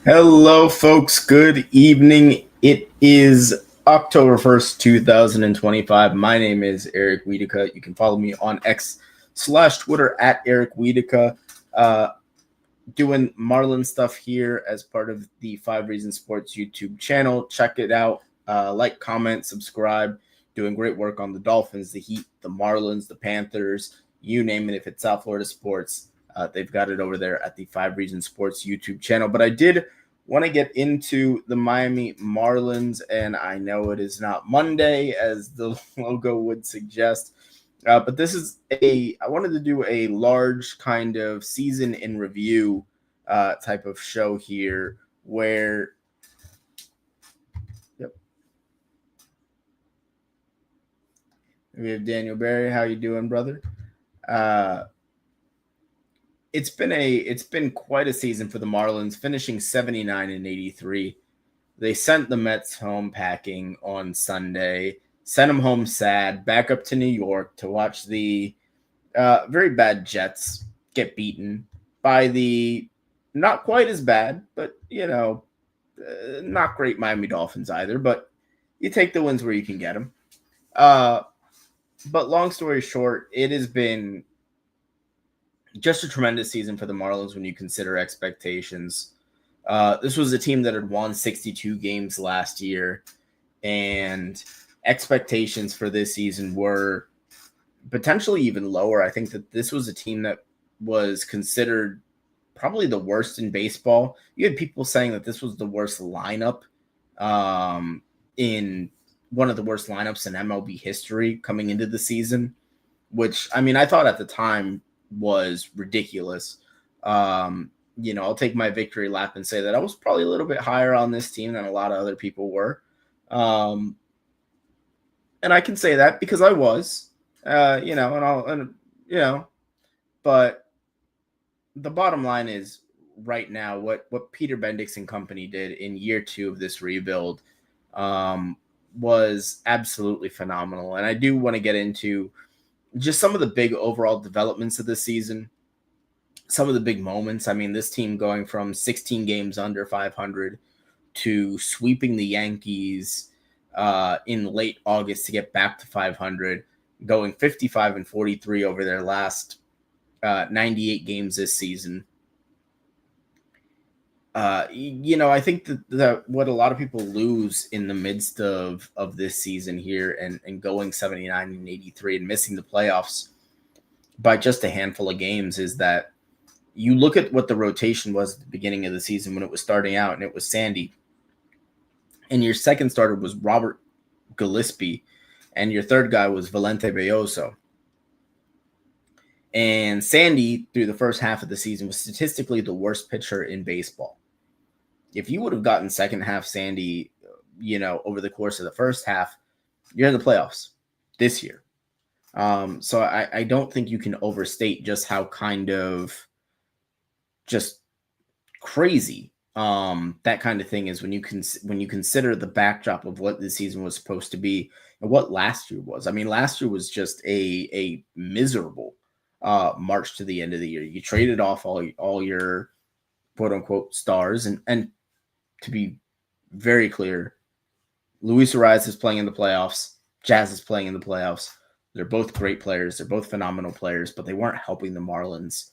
Hello, folks. Good evening. It is October 1st, 2025. My name is Eric Wiedeke. You can follow me on X/Twitter at Eric Wiedeke. Uh, Doing Marlin stuff here as part of the 5 Reasons Sports YouTube channel. Check it out. Like, comment, subscribe. Doing great work on the Dolphins, the Heat, the Marlins, the Panthers, you name it. If it's South Florida sports, they've got it over there at the 5 Reasons Sports YouTube channel. But I did want to get into the Miami Marlins, and I know it is not Monday, as the logo would suggest. But I wanted to do a large kind of season in review type of show here where, yep, we have Daniel Barry. How you doing, brother? Uh, it's been quite a season for the Marlins, finishing 79-83. They sent the Mets home packing on Sunday, sent them home sad, back up to New York to watch the very bad Jets get beaten by the not quite as bad, but not great Miami Dolphins either. But you take the wins where you can get them. But long story short, it has been just a tremendous season for the Marlins when you consider expectations. This was a team that had won 62 games last year, and expectations for this season were potentially even lower. I think that this was a team that was considered probably the worst in baseball. You had people saying that this was the worst lineup in one of the worst lineups in MLB history coming into the season, which, I mean, I thought at the time was ridiculous. I'll take my victory lap and say that I was probably a little bit higher on this team than a lot of other people were. And I can say that because I was, but the bottom line is right now what Peter Bendix and company did in year 2 of this rebuild was absolutely phenomenal. And I do want to get into just some of the big overall developments of this season, some of the big moments. I mean, this team going from 16 games under 500 to sweeping the Yankees in late August to get back to 500, going 55-43 over their last 98 games this season. I think that what a lot of people lose in the midst of this season here and going 79-83 and missing the playoffs by just a handful of games is that you look at what the rotation was at the beginning of the season when it was starting out, and it was Sandy. And your second starter was Robert Gillespie, and your third guy was Valente Belloso. And Sandy, through the first half of the season, was statistically the worst pitcher in baseball. If you would have gotten second half Sandy, over the course of the first half, you're in the playoffs this year. So I don't think you can overstate just how kind of just crazy that kind of thing is when you consider the backdrop of what this season was supposed to be and what last year was. I mean, last year was just a miserable march to the end of the year. You traded off all your quote unquote stars, and to be very clear, Luis Arias is playing in the playoffs. Jazz is playing in the playoffs. They're both great players. They're both phenomenal players, but they weren't helping the Marlins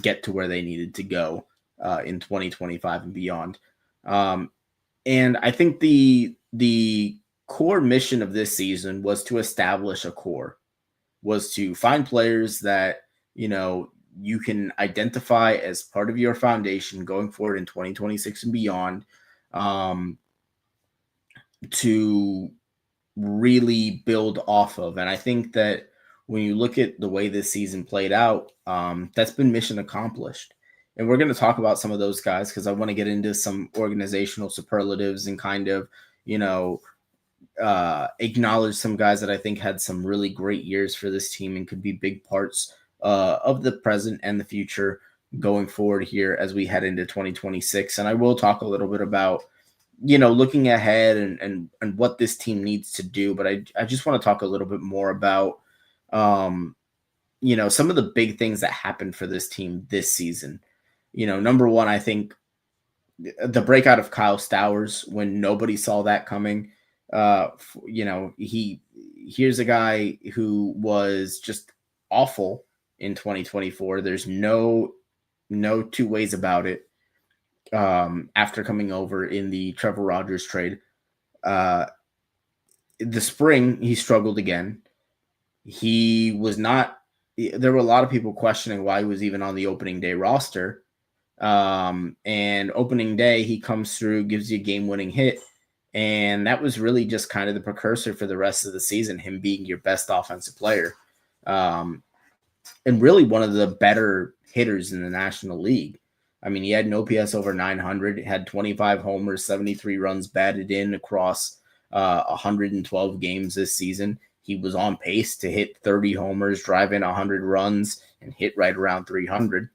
get to where they needed to go in 2025 and beyond. And I think the core mission of this season was to establish a core, was to find players that, you can identify as part of your foundation going forward in 2026 and beyond, to really build off of. And I think that when you look at the way this season played out, that's been mission accomplished. And we're going to talk about some of those guys because I want to get into some organizational superlatives and kind of, acknowledge some guys that I think had some really great years for this team and could be big parts of the present and the future going forward here as we head into 2026. And I will talk a little bit about, looking ahead and what this team needs to do. But I just want to talk a little bit more about, some of the big things that happened for this team this season. Number one, I think the breakout of Kyle Stowers when nobody saw that coming. Here's a guy who was just awful in 2024. There's no two ways about it. After coming over in the Trevor Rogers trade, the spring he struggled again. He was not. There were a lot of people questioning why he was even on the opening day roster. And opening day, he comes through, gives you a game-winning hit, and that was really just kind of the precursor for the rest of the season, him being your best offensive player, and really one of the better hitters in the National League. I mean, he had an OPS over 900, had 25 homers, 73 runs batted in across 112 games this season. He was on pace to hit 30 homers, drive in 100 runs, and hit right around 300.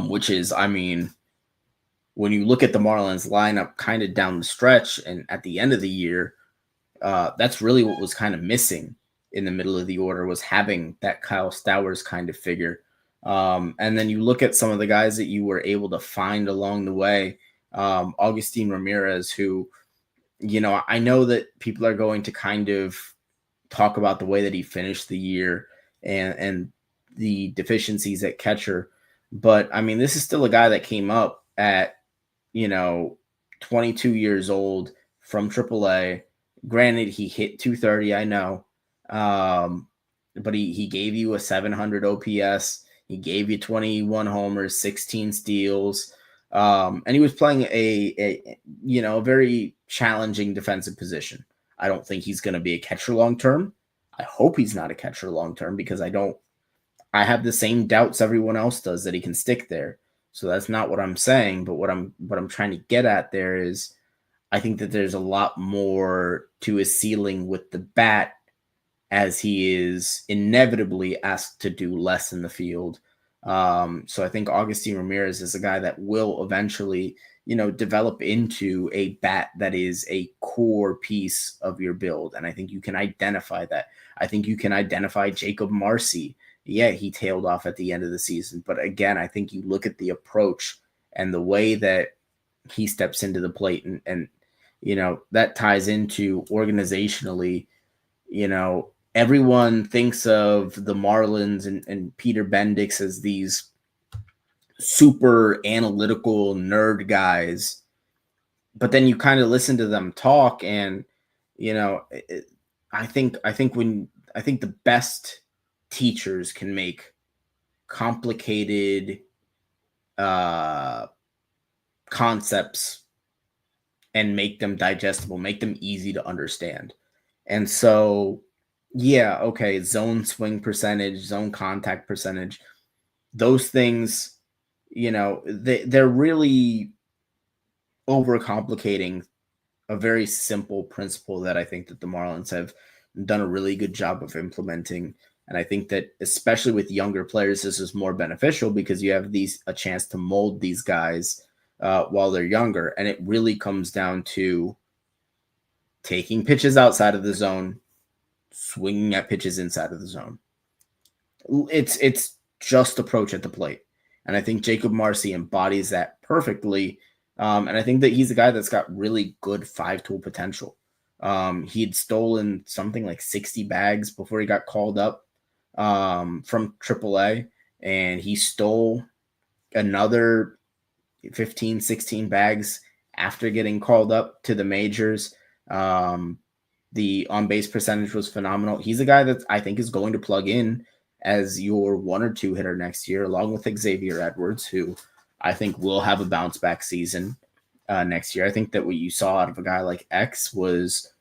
Which is, I mean, when you look at the Marlins lineup kind of down the stretch and at the end of the year, that's really what was kind of missing in the middle of the order, was having that Kyle Stowers kind of figure. And then you look at some of the guys that you were able to find along the way. Augustin Ramirez, who, I know that people are going to kind of talk about the way that he finished the year and the deficiencies at catcher. But I mean, this is still a guy that came up at, 22 years old from AAA. Granted, he hit 230, I know. But he gave you a 700 OPS. He gave you 21 homers, 16 steals. And he was playing a very challenging defensive position. I don't think he's going to be a catcher long term. I hope he's not a catcher long term, because I have the same doubts everyone else does that he can stick there. So that's not what I'm saying, but what I'm trying to get at there is, I think that there's a lot more to his ceiling with the bat, as he is inevitably asked to do less in the field. So I think Augustin Ramirez is a guy that will eventually, develop into a bat that is a core piece of your build. And I think you can identify that. I think you can identify Jacob Marcy. Yeah, he tailed off at the end of the season. But again, I think you look at the approach and the way that he steps into the plate, and that ties into organizationally, everyone thinks of the Marlins and Peter Bendix as these super analytical nerd guys. But then you kind of listen to them talk, and, I think the best teachers can make complicated concepts and make them digestible, make them easy to understand. And so, yeah, okay, zone swing percentage, zone contact percentage, those things, they're really overcomplicating a very simple principle that I think that the Marlins have done a really good job of implementing. And I think that especially with younger players, this is more beneficial, because you have a chance to mold these guys while they're younger. And it really comes down to taking pitches outside of the zone, swinging at pitches inside of the zone. It's just approach at the plate. And I think Jacob Marcy embodies that perfectly. And I think that he's a guy that's got really good 5-tool potential. He'd stolen something like 60 bags before he got called up from AAA, and he stole another 15, 16 bags after getting called up to the majors. The on-base percentage was phenomenal. He's a guy that I think is going to plug in as your 1 or 2 hitter next year, along with Xavier Edwards, who I think will have a bounce back season next year. I think that what you saw out of a guy like X was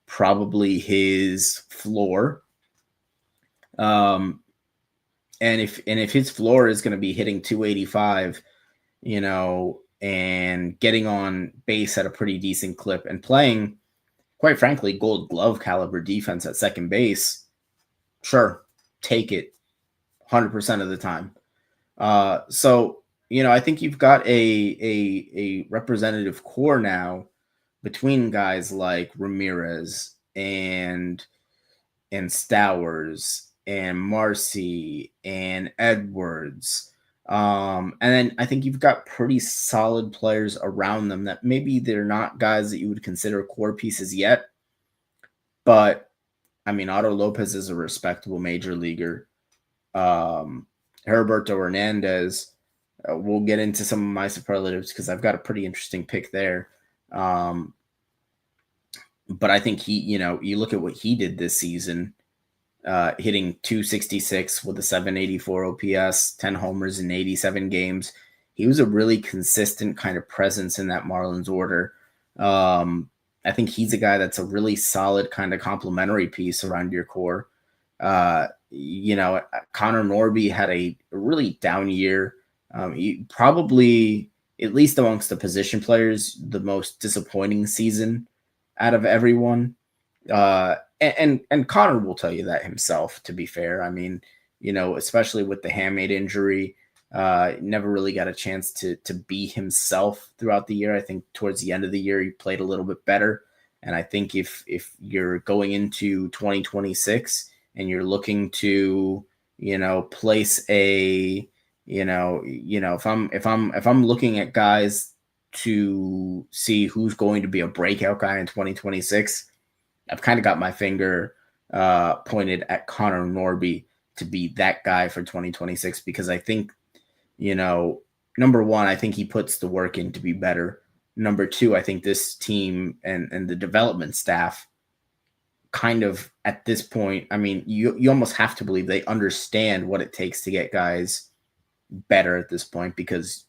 probably his floor. And if his floor is going to be hitting 285, and getting on base at a pretty decent clip and playing, quite frankly, Gold Glove caliber defense at second base, sure, take it 100% of the time. So I think you've got a representative core now between guys like Ramirez and Stowers and Marcy and Edwards. And then I think you've got pretty solid players around them that maybe they're not guys that you would consider core pieces yet. But I mean, Otto Lopez is a respectable major leaguer. Heriberto Hernandez, we'll get into some of my superlatives because I've got a pretty interesting pick there. But I think you look at what he did this season, hitting 266 with a 784 OPS, 10 homers in 87 games. He was a really consistent kind of presence in that Marlins order. I think he's a guy that's a really solid kind of complementary piece around your core. Connor Norby had a really down year. He probably, at least amongst the position players, the most disappointing season out of everyone. And Connor will tell you that himself, to be fair. I mean, especially with the hamate injury, never really got a chance to be himself throughout the year. I think towards the end of the year, he played a little bit better. And I think if you're going into 2026 and you're looking to, place a, if I'm looking at guys to see who's going to be a breakout guy in 2026, I've kind of got my finger pointed at Connor Norby to be that guy for 2026 because I think, number one, I think he puts the work in to be better. Number two, I think this team and the development staff kind of at this point, I mean, you almost have to believe they understand what it takes to get guys better at this point because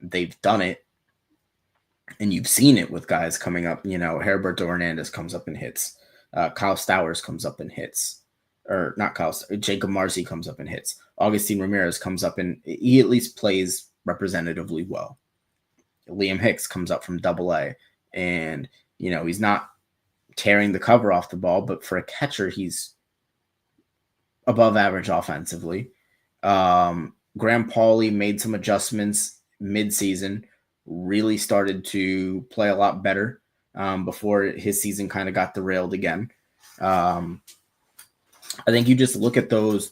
they've done it. And you've seen it with guys coming up. Heriberto Hernandez comes up and hits. Kyle Stowers comes up and hits. Or not Kyle, Jacob Marcy comes up and hits. Augustine Ramirez comes up and he at least plays representatively well. Liam Hicks comes up from Double-A. And, he's not tearing the cover off the ball, but for a catcher, he's above average offensively. Graham Pauley made some adjustments mid-season, really started to play a lot better before his season kind of got derailed again. I think you just look at those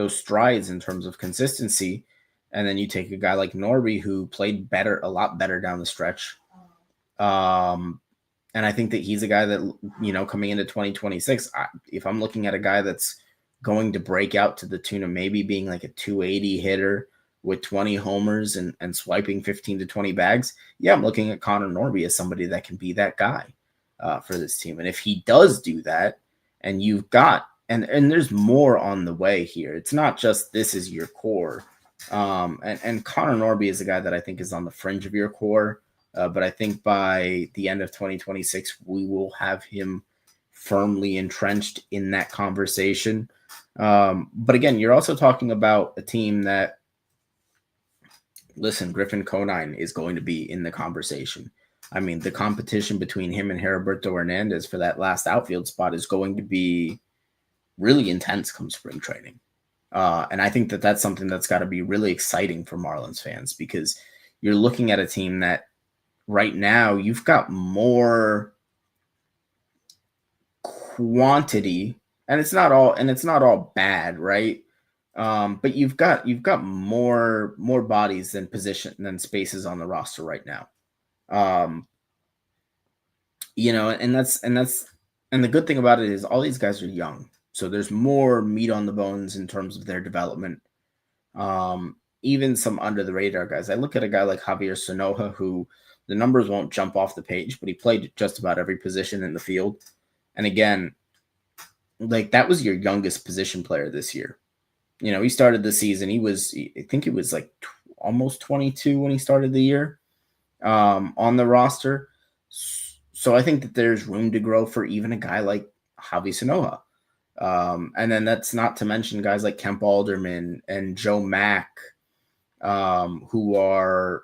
strides in terms of consistency, and then you take a guy like Norby who played a lot better down the stretch. And I think that he's a guy that, coming into 2026, if I'm looking at a guy that's going to break out to the tune of maybe being like a 280 hitter with 20 homers and swiping 15 to 20 bags, I'm looking at Connor Norby as somebody that can be that guy for this team. And if he does do that, and you've got, and there's more on the way here, it's not just this is your core. And Connor Norby is a guy that I think is on the fringe of your core. But I think by the end of 2026, we will have him firmly entrenched in that conversation. But again, you're also talking about a team that, listen, Griffin Conine is going to be in the conversation. I mean, the competition between him and Heriberto Hernandez for that last outfield spot is going to be really intense come spring training. And I think that that's something that's got to be really exciting for Marlins fans because you're looking at a team that right now you've got more quantity, and it's not all bad, right? But you've got more bodies than spaces on the roster right now. And the good thing about it is all these guys are young, so there's more meat on the bones in terms of their development. Even some under the radar guys. I look at a guy like Javier Sonoja, who the numbers won't jump off the page, but he played just about every position in the field. And again, like that was your youngest position player this year. He started the season. I think he was like almost 22 when he started the year on the roster. So I think that there's room to grow for even a guy like Javi Sonoja. And then that's not to mention guys like Kemp Alderman and Joe Mack, who are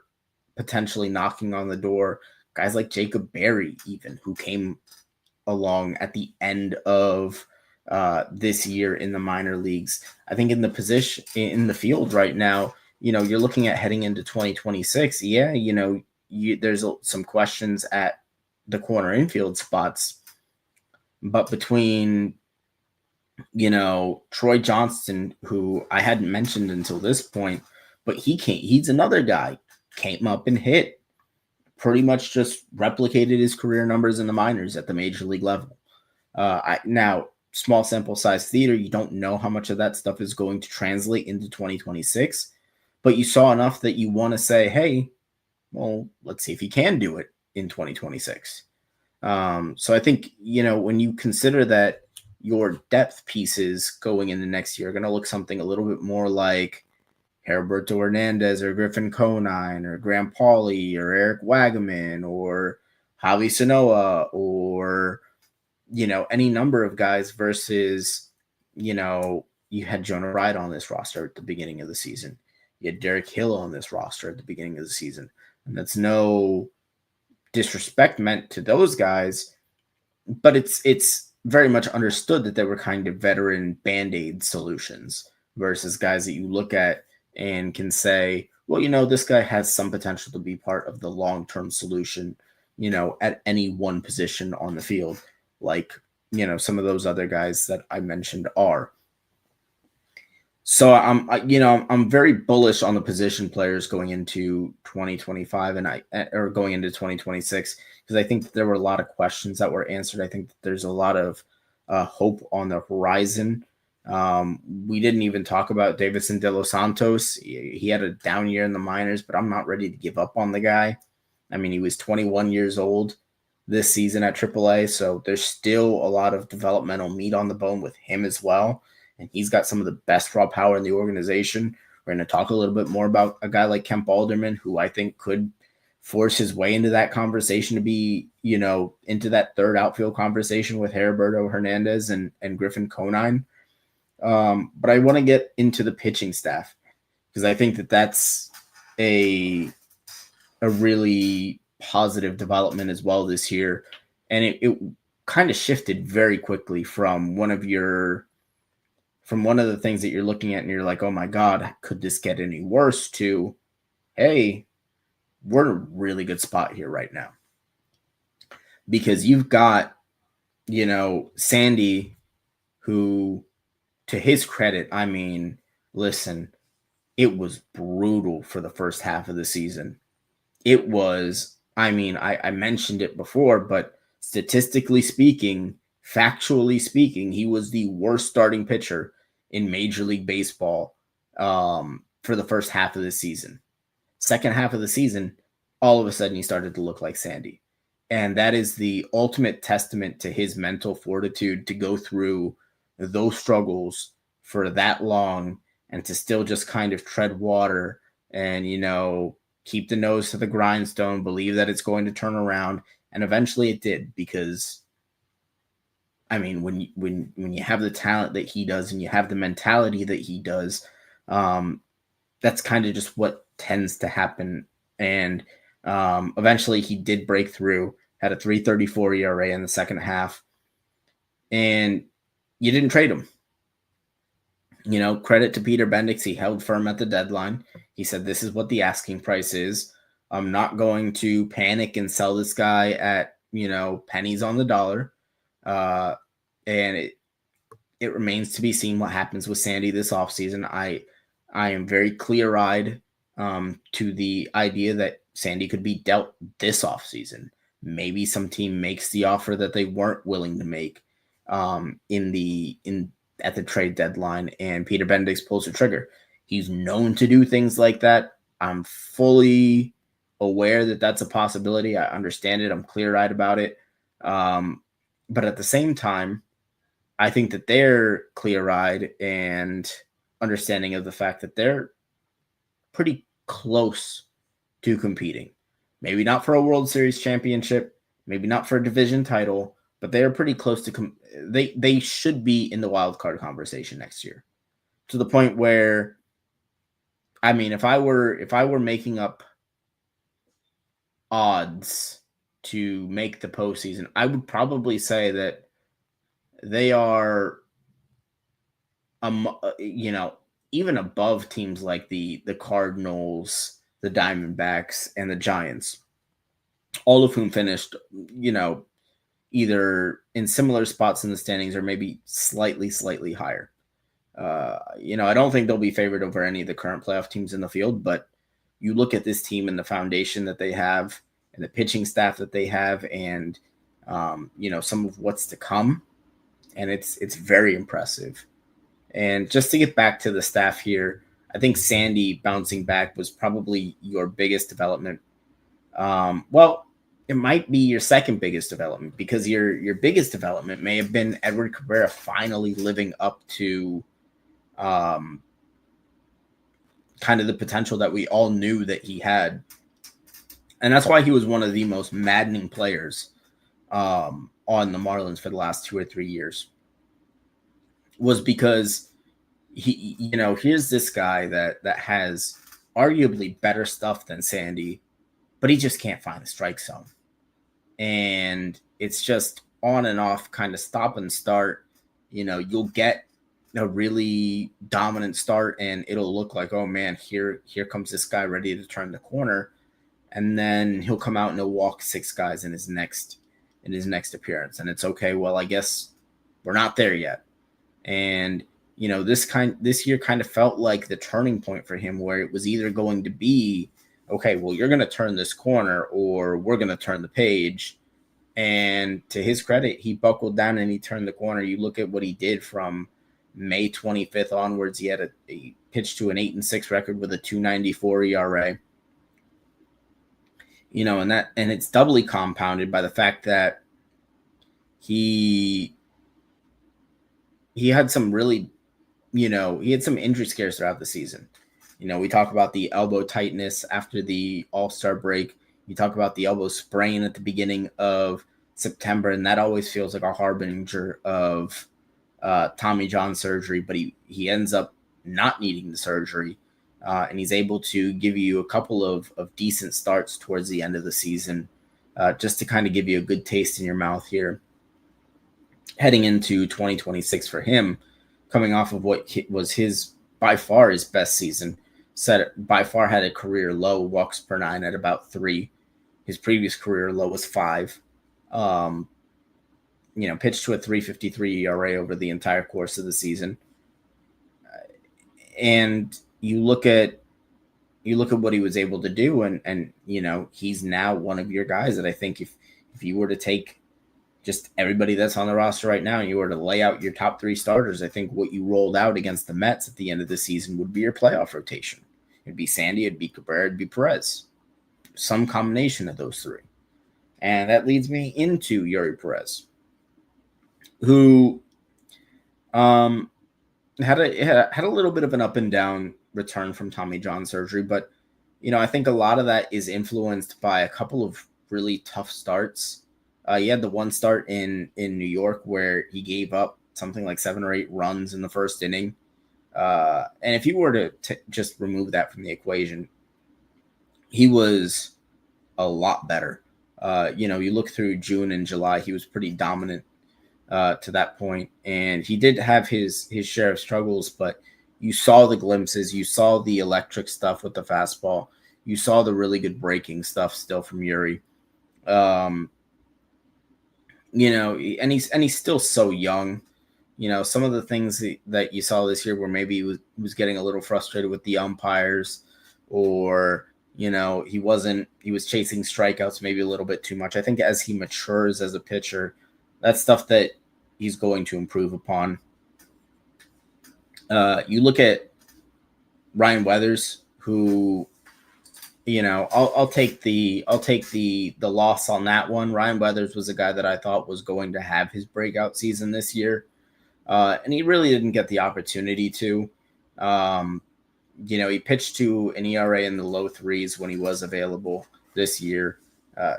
potentially knocking on the door. Guys like Jacob Berry, even, who came along at the end of this year in the minor leagues. I think in the position in the field right now, you're looking at heading into 2026. There's some questions at the corner infield spots, but between Troy Johnston, who I hadn't mentioned until this point, but he's another guy, came up and hit, pretty much just replicated his career numbers in the minors at the major league level. Now, small sample size theater, you don't know how much of that stuff is going to translate into 2026, but you saw enough that you want to say, hey, well, let's see if he can do it in 2026. So I think, when you consider that your depth pieces going into next year are going to look something a little bit more like Heriberto Hernandez or Griffin Conine or Graham Pauley or Eric Wagaman or Javi Sanoa or, any number of guys versus, you had Jonah Wright on this roster at the beginning of the season. You had Derek Hill on this roster at the beginning of the season. And that's no disrespect meant to those guys, but it's very much understood that they were kind of veteran Band-Aid solutions versus guys that you look at and can say, well, this guy has some potential to be part of the long-term solution, at any one position on the field, like, some of those other guys that I mentioned are. So I'm very bullish on the position players going into 2025 or going into 2026, because I think that there were a lot of questions that were answered. I think that there's a lot of hope on the horizon. We didn't even talk about Davidson De Los Santos. He had a down year in the minors, but I'm not ready to give up on the guy. I mean, he was 21 years old this season at AAA, so there's still a lot of developmental meat on the bone with him as well. And he's got some of the best raw power in the organization. We're going to talk a little bit more about a guy like Kemp Alderman, who I think could force his way into that conversation to be, into that third outfield conversation with Heriberto Hernandez and Griffin Conine. But I want to get into the pitching staff, because I think that that's a really positive development as well this year. And it kind of shifted very quickly from one of the things that you're looking at and you're like, oh my God, could this get any worse, to, hey, we're in a really good spot here right now. Because you've got, Sandy, who, to his credit, I mean, listen, it was brutal for the first half of the season. It was, I mentioned it before, but statistically speaking, factually speaking, he was the worst starting pitcher in Major League Baseball for the first half of the season. Second half of the season, all of a sudden he started to look like Sandy. And that is the ultimate testament to his mental fortitude to go through those struggles for that long and to still just kind of tread water and, keep the nose to the grindstone, believe that it's going to turn around. And eventually it did, because when you have the talent that he does and you have the mentality that he does, that's kind of just what tends to happen. And eventually he did break through, had a 3.34 ERA in the second half, and you didn't trade him. Credit to Peter Bendix. He held firm at the deadline. He said, this is what the asking price is. I'm not going to panic and sell this guy at, pennies on the dollar. And it remains to be seen what happens with Sandy this offseason. I am very clear-eyed to the idea that Sandy could be dealt this offseason. Maybe some team makes the offer that they weren't willing to make at the trade deadline, and Peter Bendix pulls the trigger. He's known to do things like that. I'm fully aware that that's a possibility. I understand it. I'm clear-eyed about it. But at the same time, I think that they're clear-eyed and understanding of the fact that they're pretty close to competing. Maybe not for a World Series championship, maybe not for a division title, but they are pretty close to they should be in the wild card conversation next year, to the point where, if I were making up odds to make the postseason, I would probably say that they are, even above teams like the Cardinals, the Diamondbacks, and the Giants, all of whom finished, either in similar spots in the standings or maybe slightly higher. I don't think they'll be favored over any of the current playoff teams in the field, but you look at this team and the foundation that they have and the pitching staff that they have and, some of what's to come. And it's very impressive. And just to get back to the staff here, I think Sandy bouncing back was probably your biggest development. Well, it might be your second biggest development because your biggest development may have been Edward Cabrera finally living up to kind of the potential that we all knew that he had. And that's why he was one of the most maddening players on the Marlins for the last 2 or 3 years, was because here's this guy that has arguably better stuff than Sandy, but he just can't find the strike zone. And it's just on and off, kind of stop and start. You'll get a really dominant start and it'll look like, oh man, here comes this guy ready to turn the corner. And then he'll come out and he'll walk 6 guys in his next appearance. And it's okay. Well, I guess we're not there yet. And, this year kind of felt like the turning point for him, where it was either going to be, okay, well, you're going to turn this corner or we're going to turn the page. And to his credit, he buckled down and he turned the corner. You look at what he did from May 25th onwards. He had a pitch to an 8-6 record with a 2.94 ERA. And it's doubly compounded by the fact that he had some really, he had some injury scares throughout the season. We talk about the elbow tightness after the All-Star break. You talk about the elbow sprain at the beginning of September, and that always feels like a harbinger of Tommy John surgery, but he ends up not needing the surgery, and he's able to give you a couple of decent starts towards the end of the season, just to kind of give you a good taste in your mouth here heading into 2026 for him, coming off of what was by far his best season. By far had a career low walks per 9 at about 3. His previous career low was 5. Pitched to a 3.53 ERA over the entire course of the season. And you look at what he was able to do, and he's now one of your guys that I think if you were to take just everybody that's on the roster right now and you were to lay out your top 3 starters, I think what you rolled out against the Mets at the end of the season would be your playoff rotation. It'd be Sandy, it'd be Cabrera, it'd be Perez. Some combination of those 3. And that leads me into Yuri Perez, who had a little bit of an up and down return from Tommy John surgery, but I think a lot of that is influenced by a couple of really tough starts. He had the one start in New York where he gave up something like 7 or 8 runs in the first inning. And if you were to just remove that from the equation, he was a lot better. You look through June and July, he was pretty dominant to that point. And he did have his share of struggles, but you saw the glimpses. You saw the electric stuff with the fastball. You saw the really good breaking stuff still from Yuri. And he's still so young. Some of the things that you saw this year where maybe he was getting a little frustrated with the umpires, or he was chasing strikeouts maybe a little bit too much. I think as he matures as a pitcher, that's stuff that he's going to improve upon. You look at Ryan Weathers, who I'll take the loss on that one. Ryan Weathers was a guy that I thought was going to have his breakout season this year, and he really didn't get the opportunity to. He pitched to an ERA in the low 3s when he was available this year.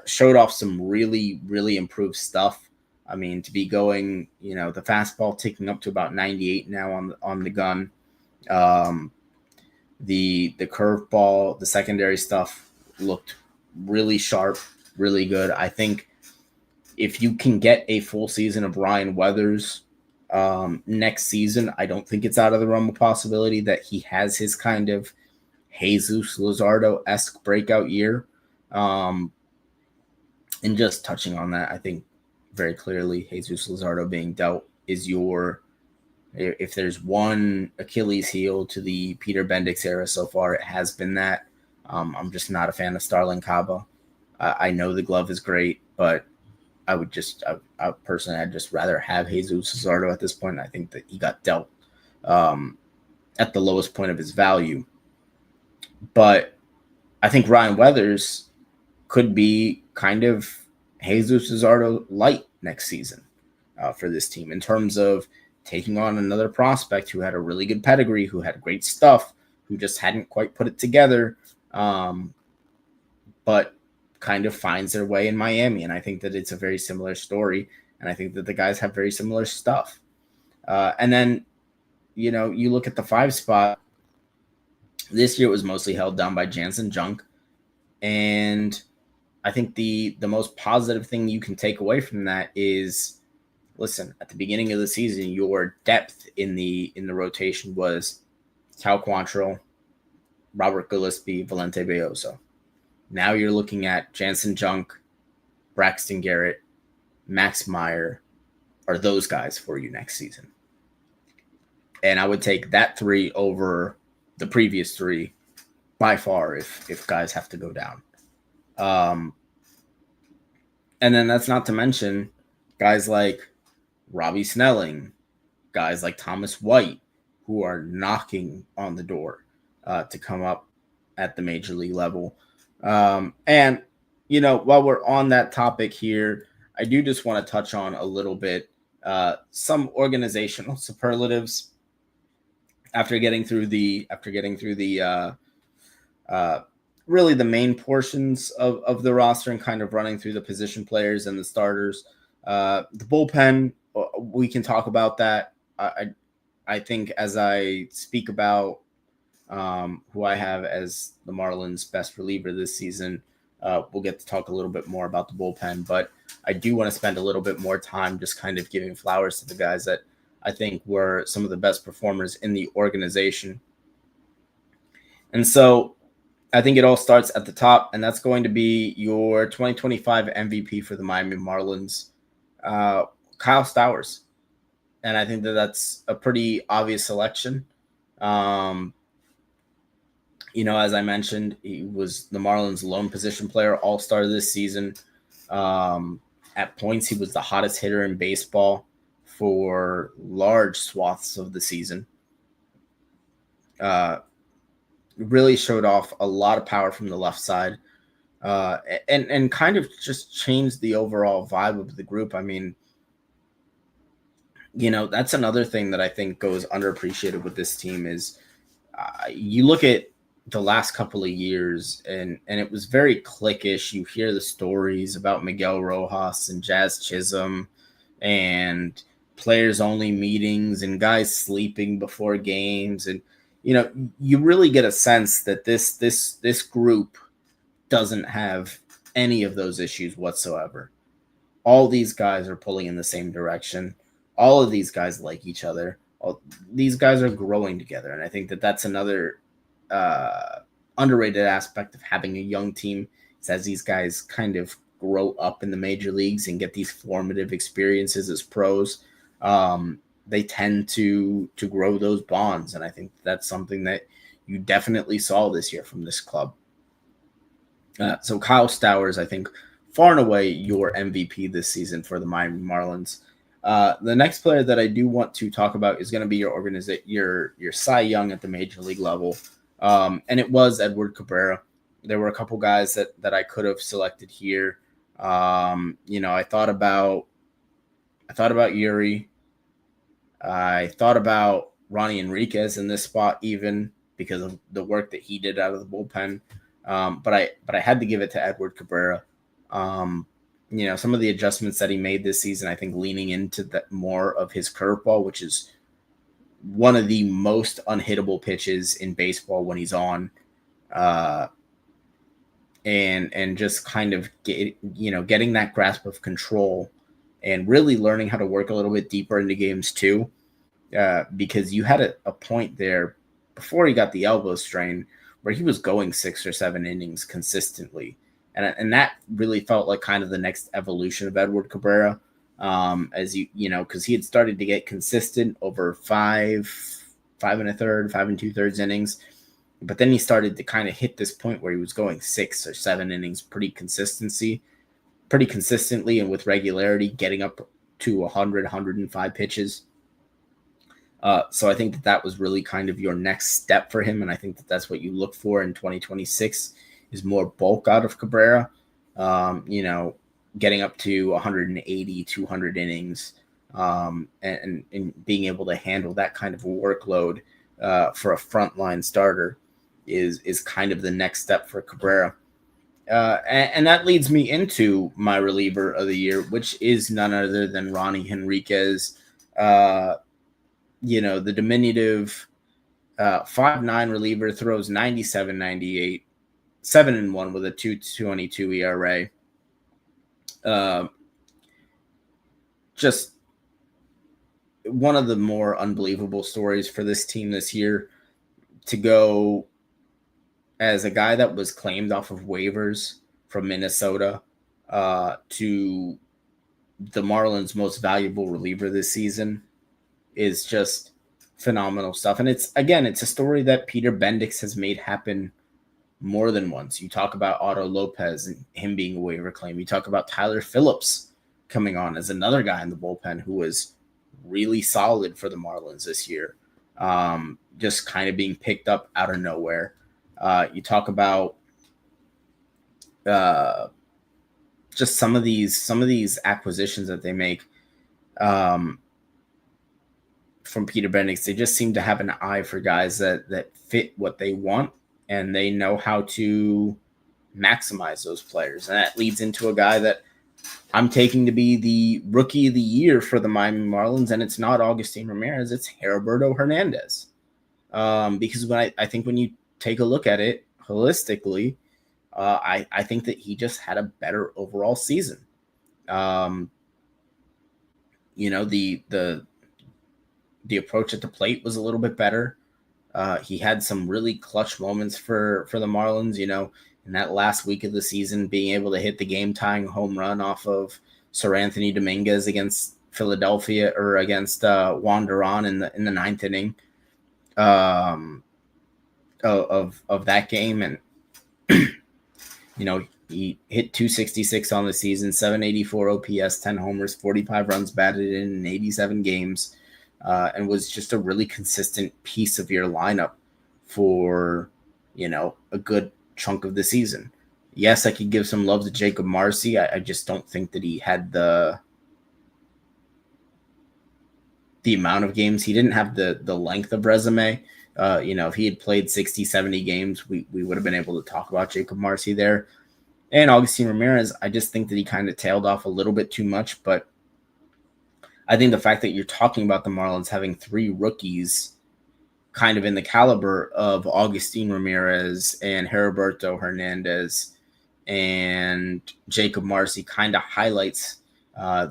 Showed off some really, really improved stuff. I mean, to be going, the fastball ticking up to about 98 now on the gun. The curveball, the secondary stuff looked really sharp, really good. I think if you can get a full season of Ryan Weathers next season, I don't think it's out of the realm of possibility that he has his kind of Jesus Luzardo-esque breakout year. And just touching on that, I think very clearly Jesus Luzardo being dealt is your If there's one Achilles heel to the Peter Bendix era so far, it has been that. I'm just not a fan of Starlin Caba. I know the glove is great, but I personally, I'd just rather have Jesus Luzardo at this point. I think that he got dealt at the lowest point of his value. But I think Ryan Weathers could be kind of Jesus Luzardo light next season for this team in terms of taking on another prospect who had a really good pedigree, who had great stuff, who just hadn't quite put it together, but kind of finds their way in Miami. And I think that it's a very similar story. And I think that the guys have very similar stuff. And then, you look at the 5 spot. This year it was mostly held down by Jansen Junk. And I think the most positive thing you can take away from that is, listen, at the beginning of the season, your depth in the rotation was Cal Quantrill, Robert Gillespie, Valente Belloso. Now you're looking at Jansen Junk, Braxton Garrett, Max Meyer are those guys for you next season. And I would take that 3 over the previous 3 by far if guys have to go down. And then that's not to mention guys like Robbie Snelling, guys like Thomas White, who are knocking on the door to come up at the major league level. And, while we're on that topic here, I do just want to touch on a little bit some organizational superlatives after getting through the really the main portions of the roster and kind of running through the position players and the starters. The bullpen, we can talk about that. I think as I speak about who I have as the Marlins' best reliever this season, we'll get to talk a little bit more about the bullpen. But I do want to spend a little bit more time just kind of giving flowers to the guys that I think were some of the best performers in the organization. And so I think it all starts at the top, and that's going to be your 2025 MVP for the Miami Marlins, Kyle Stowers. And I think that that's a pretty obvious selection. As I mentioned, he was the Marlins' lone position player all-star this season. At points, he was the hottest hitter in baseball for large swaths of the season. Really showed off a lot of power from the left side, and kind of just changed the overall vibe of the group. I mean, that's another thing that I think goes underappreciated with this team is you look at the last couple of years and it was very cliquish. You hear the stories about Miguel Rojas and Jazz Chisholm and players only meetings and guys sleeping before games. And, you really get a sense that this group doesn't have any of those issues whatsoever. All these guys are pulling in the same direction. All of these guys like each other. These guys are growing together. And I think that that's another underrated aspect of having a young team is as these guys kind of grow up in the major leagues and get these formative experiences as pros. They tend to grow those bonds. And I think that's something that you definitely saw this year from this club. So Kyle Stowers, I think, far and away your MVP this season for the Miami Marlins. The next player that I do want to talk about is going to be your Cy Young at the major league level. And it was Edward Cabrera. There were a couple guys that I could have selected here. I thought about Yuri. I thought about Ronnie Enriquez in this spot, even because of the work that he did out of the bullpen. But I had to give it to Edward Cabrera. Some of the adjustments that he made this season, I think leaning into that more of his curveball, which is one of the most unhittable pitches in baseball when he's on, and just kind of getting that grasp of control and really learning how to work a little bit deeper into games too, because you had a point there before he got the elbow strain where he was going 6 or 7 innings consistently. And that really felt like kind of the next evolution of Edward Cabrera. as because he had started to get consistent over five and a third, 5 2/3 innings. But then he started to kind of hit this point where he was going 6 or 7 innings pretty consistently and with regularity, getting up to 100, 105 pitches. So I think that was really kind of your next step for him. And I think that that's what you look for in 2026 is more bulk out of Cabrera, getting up to 180, 200 innings, and being able to handle that kind of a workload for a frontline starter is kind of the next step for Cabrera. And that leads me into my reliever of the year, which is none other than Ronnie Henriquez. The diminutive 5'9" reliever, throws 97, 98, 7-1 with a 2.22 ERA. Just one of the more unbelievable stories for this team this year, to go as a guy that was claimed off of waivers from Minnesota to the Marlins' most valuable reliever this season is just phenomenal stuff. And it's a story that Peter Bendix has made happen more than once. You talk about Otto Lopez and him being a waiver claim. You talk about Tyler Phillips coming on as another guy in the bullpen who was really solid for the Marlins this year, just kind of being picked up out of nowhere. You talk about just some of these acquisitions that they make from Peter Bendix. They just seem to have an eye for guys that fit what they want, and they know how to maximize those players. And that leads into a guy that I'm taking to be the rookie of the year for the Miami Marlins, and it's not Agustin Ramirez, it's Heriberto Hernandez. Because I think when you take a look at it holistically, I think that he just had a better overall season. The approach at the plate was a little bit better. He had some really clutch moments for the Marlins, in that last week of the season, being able to hit the game-tying home run off of Sir Anthony Dominguez against Philadelphia, or against Juan Duran in the ninth inning of that game. And he hit 266 on the season, 784 OPS, 10 homers, 45 runs batted in 87 games, and was just a really consistent piece of your lineup for a good chunk of the season. Yes, I could give some love to Jacob Marcy. I just don't think that he had the amount of games. He didn't have the length of resume. If he had played 60, 70 games, we would have been able to talk about Jacob Marcy there. And Agustin Ramirez, I just think that he kind of tailed off a little bit too much. But I think the fact that you're talking about the Marlins having 3 rookies kind of in the caliber of Agustin Ramirez and Heriberto Hernandez and Jacob Marcy kind of highlights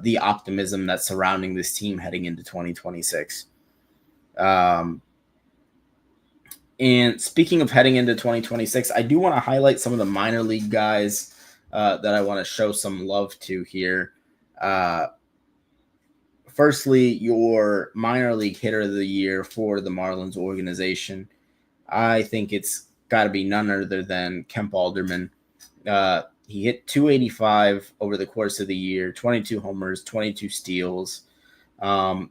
the optimism that's surrounding this team heading into 2026. And speaking of heading into 2026, I do want to highlight some of the minor league guys that I want to show some love to here. Firstly, your minor league hitter of the year for the Marlins organization. I think it's got to be none other than Kemp Alderman. He hit 285 over the course of the year, 22 homers, 22 steals. Had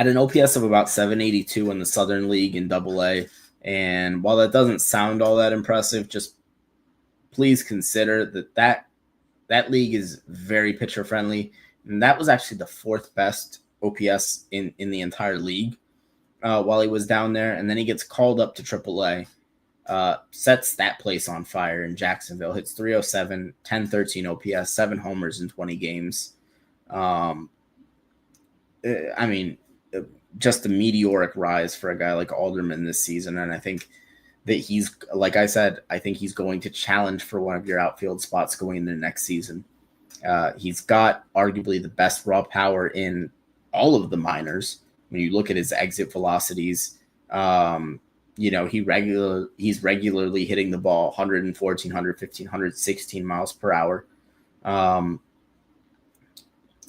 an OPS of about 782 in the Southern League in AA. And while that doesn't sound all that impressive, just please consider that league is very pitcher friendly. And that was actually the 4th best OPS in the entire league while he was down there. And then he gets called up to AAA, sets that place on fire in Jacksonville, hits 307, 1013 OPS, 7 homers in 20 games. Just a meteoric rise for a guy like Alderman this season. And I think that he's, like I said, I think he's going to challenge for one of your outfield spots going into next season. He's got arguably the best raw power in all of the minors. When you look at his exit velocities, he's regularly hitting the ball 114, 115, 116 miles per hour.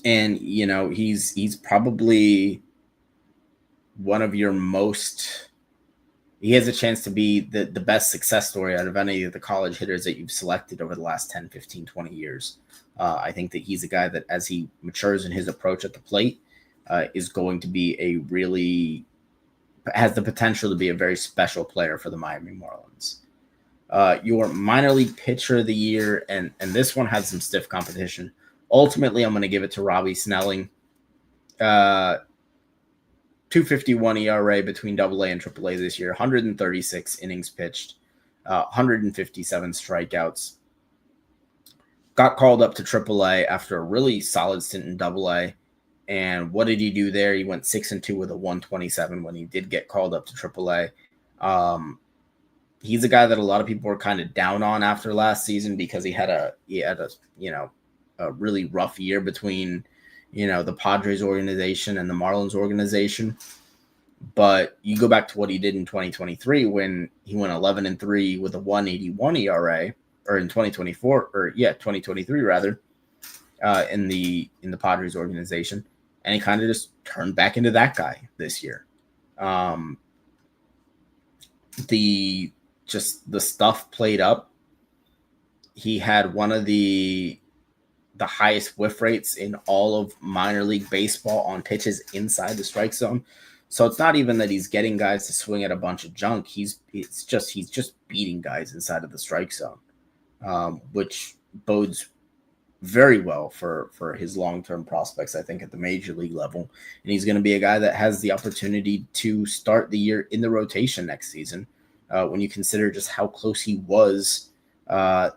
And, you know, he's probably one of your most, he has a chance to be the best success story out of any of the college hitters that you've selected over the last 10, 15, 20 years. I think that he's a guy that, as he matures in his approach at the plate, is going to be a really, has the potential to be a very special player for the Miami Marlins. Your minor league pitcher of the year, and this one had some stiff competition. Ultimately, I'm going to give it to Robbie Snelling. 251 ERA between AA and AAA this year, 136 innings pitched, 157 strikeouts. Got called up to AAA after a really solid stint in AA. And what did he do there? He went 6-2 with a 127 when he did get called up to AAA. He's a guy that a lot of people were kind of down on after last season because he had a really rough year between, the Padres organization and the Marlins organization. But you go back to what he did in 2023 when he went 11-3 with a 181 ERA, or in 2023 rather, in the Padres organization, and he kind of just turned back into that guy this year. The stuff played up. He had one of the highest whiff rates in all of minor league baseball on pitches inside the strike zone. So it's not even that he's getting guys to swing at a bunch of junk. He's just beating guys inside of the strike zone, which bodes very well for his long-term prospects, I think, at the major league level. And he's going to be a guy that has the opportunity to start the year in the rotation next season, when you consider just how close he was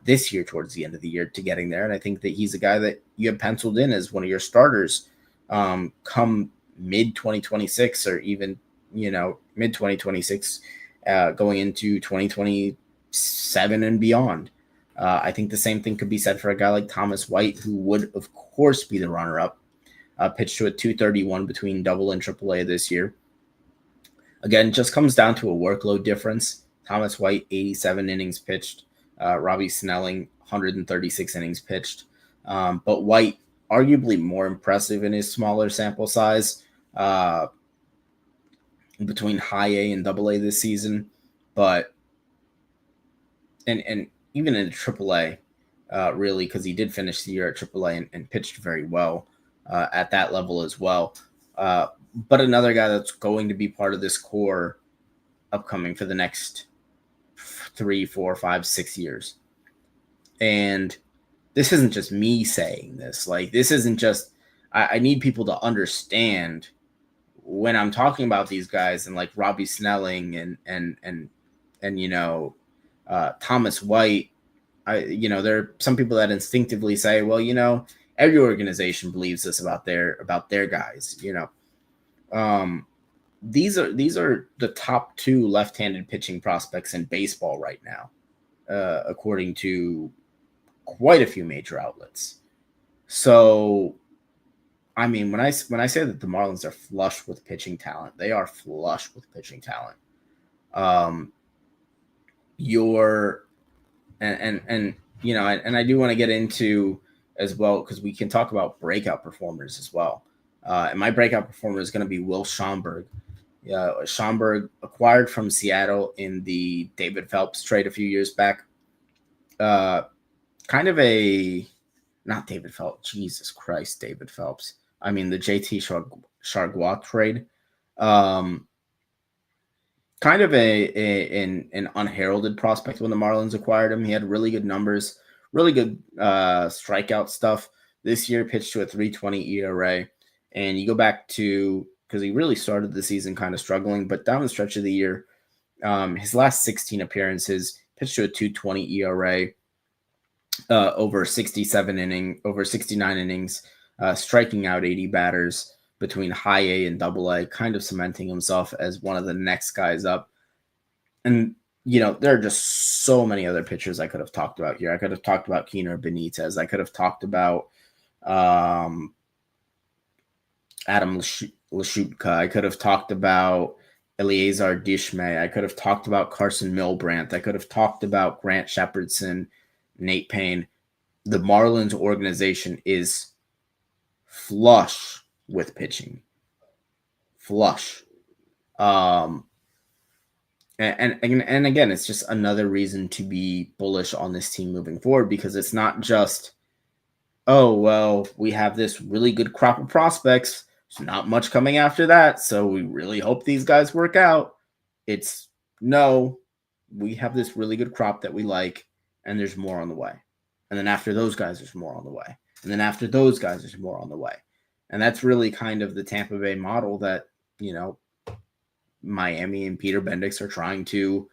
this year towards the end of the year to getting there. And I think that he's a guy that you have penciled in as one of your starters come mid-2026, or even, mid-2026, going into 2027 and beyond. I think the same thing could be said for a guy like Thomas White, who would, of course, be the runner-up. Pitched to a 231 between AA and AAA this year. Again, just comes down to a workload difference. Thomas White, 87 innings pitched. Robbie Snelling, 136 innings pitched. But White, arguably more impressive in his smaller sample size between high A and AA this season. But and even in AAA, really, because he did finish the year at AAA and pitched very well at that level as well. But another guy that's going to be part of this core upcoming for the next 3, 4, 5, 6 years. And this isn't just me saying this. Like, this isn't just, I need people to understand when I'm talking about these guys, and like Robbie Snelling and Thomas White. There are some people that instinctively say, well, every organization believes this about their guys. These are the top 2 left-handed pitching prospects in baseball right now, according to quite a few major outlets. So, I mean, when I say that the Marlins are flush with pitching talent, they are flush with pitching talent. And I do want to get into as well, because we can talk about breakout performers as well. And my breakout performer is going to be Will Schomburg. Schomburg, acquired from Seattle in the David Phelps trade a few years back. Not David Phelps. Jesus Christ, David Phelps. I mean, the JT Chargois trade. Kind of an unheralded prospect when the Marlins acquired him. He had really good numbers, really good strikeout stuff. This year, pitched to a 3.20 ERA. And you go back to, because he really started the season kind of struggling, but down the stretch of the year, his last 16 appearances, pitched to a 2.20 ERA, over 69 innings, striking out 80 batters between high A and AA, kind of cementing himself as one of the next guys up. And, there are just so many other pitchers I could have talked about here. I could have talked about Keener Benitez. I could have talked about Adam Lashutka. I could have talked about Eleazar Dishmay. I could have talked about Carson Milbrandt. I could have talked about Grant Shepardson, Nate Payne. The Marlins organization is flush with pitching. Flush. Um, and again, it's just another reason to be bullish on this team moving forward, because it's not just, oh, well, we have this really good crop of prospects. There's not much coming after that, so we really hope these guys work out. It's, no, we have this really good crop that we like, and there's more on the way. And then after those guys, there's more on the way. And then after those guys, there's more on the way. And that's really kind of the Tampa Bay model that, Miami and Peter Bendix are trying to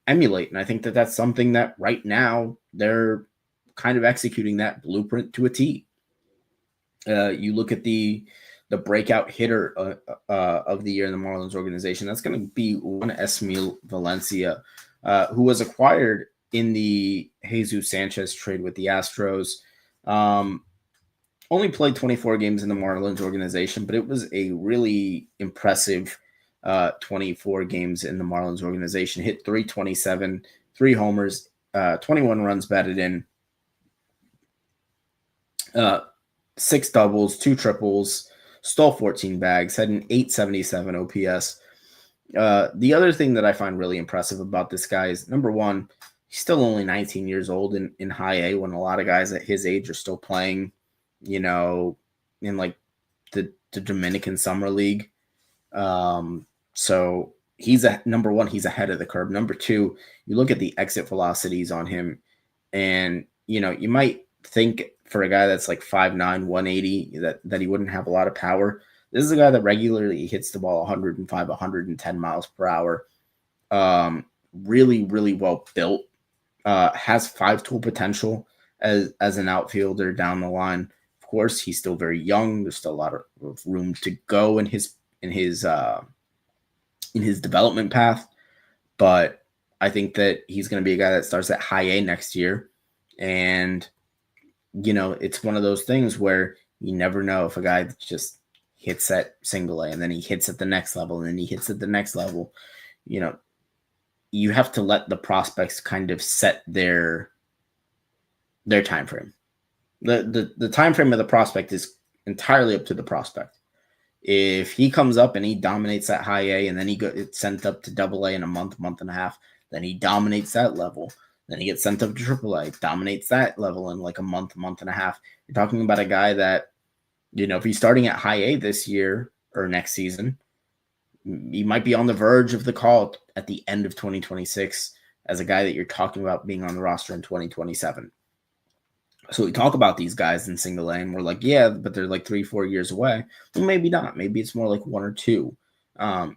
emulate. And I think that that's something that right now they're kind of executing that blueprint to a T. You look at the breakout hitter of the year in the Marlins organization. That's going to be one Esmil Valencia, who was acquired in the Jesus Sanchez trade with the Astros. Only played 24 games in the Marlins organization, but it was a really impressive 24 games in the Marlins organization. Hit 327, 3 homers, 21 runs batted in, 6 doubles, 2 triples, stole 14 bags, had an 877 OPS. The other thing that I find really impressive about this guy is, number one, he's still only 19 years old in high A, when a lot of guys at his age are still playing, in like the Dominican Summer League. So he's number one, he's ahead of the curve. Number two, you look at the exit velocities on him, and you might think for a guy that's like 5'9", 180, that he wouldn't have a lot of power. This is a guy that regularly hits the ball 105, 110 miles per hour. Really, really well built. Has 5-tool potential as an outfielder down the line. Of course, he's still very young. There's still a lot of room to go in his development path, but I think that he's going to be a guy that starts at high A next year. And it's one of those things where you never know if a guy just hits at single A and then he hits at the next level and then he hits at the next level. You have to let the prospects kind of set their time frame. The time frame of the prospect is entirely up to the prospect. If he comes up and he dominates that high A and then it's sent up to double A in a month and a half, then he dominates that level. Then he gets sent up to triple A, dominates that level in like a month and a half. You're talking about a guy that, if he's starting at high A this year or next season, he might be on the verge of the call at the end of 2026 as a guy that you're talking about being on the roster in 2027. So we talk about these guys in single A, and we're like, yeah, but they're like 3-4 years away. Well, maybe not. Maybe it's more like 1 or 2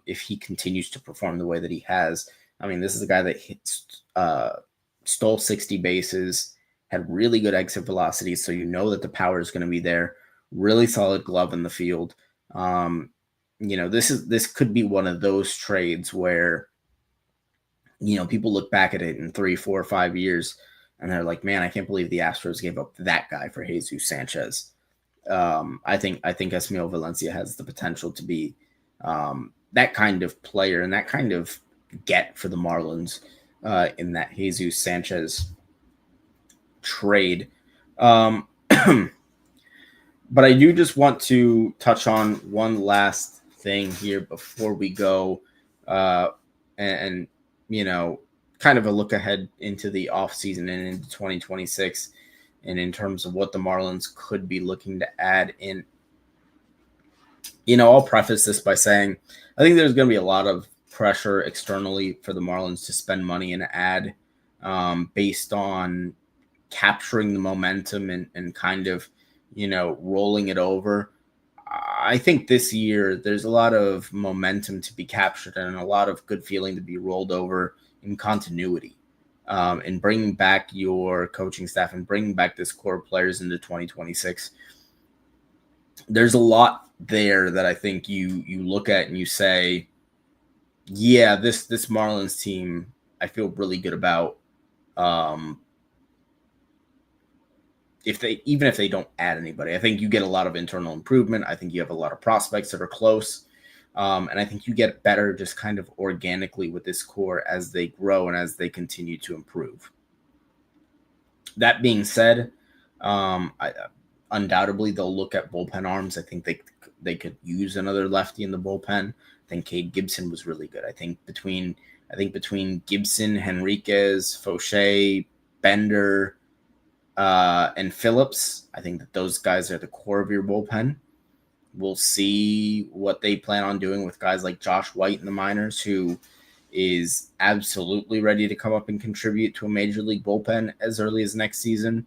if he continues to perform the way that he has. I mean, this is a guy that stole 60 bases, had really good exit velocity, so that the power is going to be there. Really solid glove in the field. This could be one of those trades where, people look back at it in 3, 4, 5 years and they're like, man, I can't believe the Astros gave up that guy for Jesus Sanchez. I think Esmil Valencia has the potential to be that kind of player and that kind of get for the Marlins in that Jesus Sanchez trade. But I do just want to touch on one last thing here before we go, and kind of a look ahead into the offseason and into 2026, and in terms of what the Marlins could be looking to add in. I'll preface this by saying I think there's going to be a lot of pressure externally for the Marlins to spend money and add based on capturing the momentum and kind of, rolling it over. I think this year there's a lot of momentum to be captured and a lot of good feeling to be rolled over in continuity, and bringing back your coaching staff and bringing back this core of players into 2026. There's a lot there that I think you look at and you say, yeah, this Marlins team, I feel really good about. Even if they don't add anybody, I think you get a lot of internal improvement. I think you have a lot of prospects that are close. And I think you get better just kind of organically with this core as they grow and as they continue to improve. That being said, undoubtedly they'll look at bullpen arms. I think they could use another lefty in the bullpen. I think Cade Gibson was really good. I think between Gibson, Henriquez, Fauché, Bender, and Phillips, I think that those guys are the core of your bullpen. We'll see what they plan on doing with guys like Josh White in the minors, who is absolutely ready to come up and contribute to a major league bullpen as early as next season.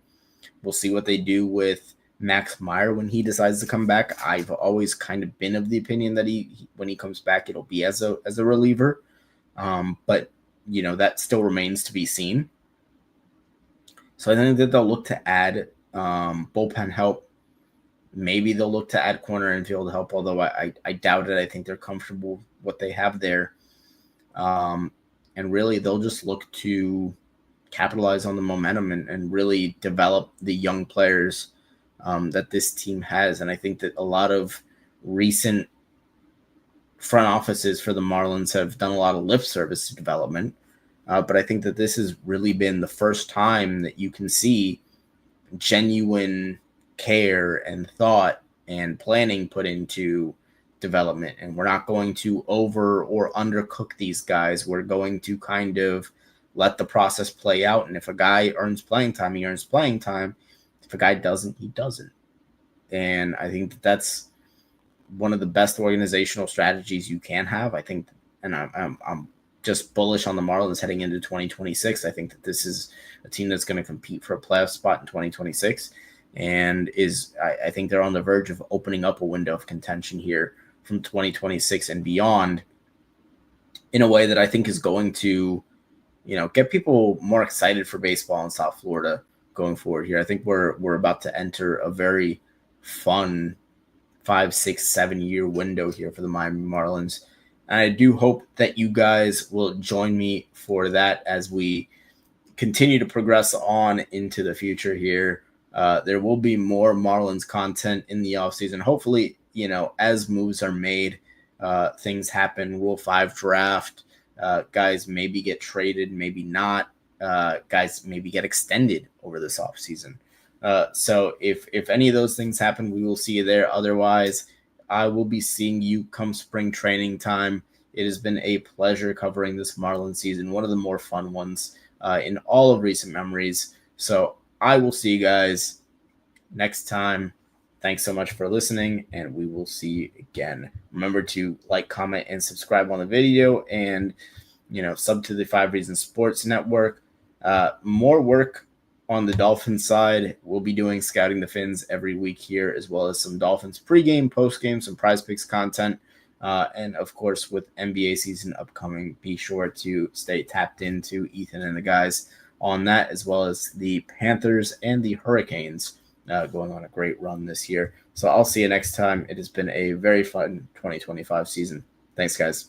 We'll see what they do with Max Meyer when he decides to come back. I've always kind of been of the opinion that when he comes back, it'll be as a reliever. But that still remains to be seen. So I think that they'll look to add bullpen help. Maybe they'll look to add corner infield help, although I doubt it. I think they're comfortable with what they have there. And really, they'll just look to capitalize on the momentum and really develop the young players that this team has. And I think that a lot of recent front offices for the Marlins have done a lot of lip service to development. But I think that this has really been the first time that you can see genuine care and thought and planning put into development. And we're not going to over or undercook these guys. We're going to kind of let the process play out. And if a guy earns playing time, he earns playing time. If a guy doesn't, he doesn't. And I think that that's one of the best organizational strategies you can have. I think, and I'm just bullish on the Marlins heading into 2026. I think that this is a team that's going to compete for a playoff spot in 2026. And I think they're on the verge of opening up a window of contention here from 2026 and beyond in a way that I think is going to, get people more excited for baseball in South Florida going forward here. I think we're about to enter a very fun 5, 6, 7 year window here for the Miami Marlins. And I do hope that you guys will join me for that as we continue to progress on into the future here. There will be more Marlins content in the offseason. Hopefully, as moves are made, things happen. Rule 5 draft, guys maybe get traded, maybe not. Guys maybe get extended over this offseason. So if any of those things happen, we will see you there. Otherwise, I will be seeing you come spring training time. It has been a pleasure covering this Marlins season, one of the more fun ones in all of recent memories. So I will see you guys next time. Thanks so much for listening, and we will see you again. Remember to like, comment, and subscribe on the video, and sub to the 5 Reasons Sports Network. More work on the Dolphins side. We'll be doing Scouting the Fins every week here, as well as some Dolphins pregame, postgame, some Prize Picks content. And of course, with NBA season upcoming, be sure to stay tapped into Ethan and the guys on that, as well as the Panthers and the Hurricanes going on a great run this year. So I'll see you next time. It has been a very fun 2025 season. Thanks, guys.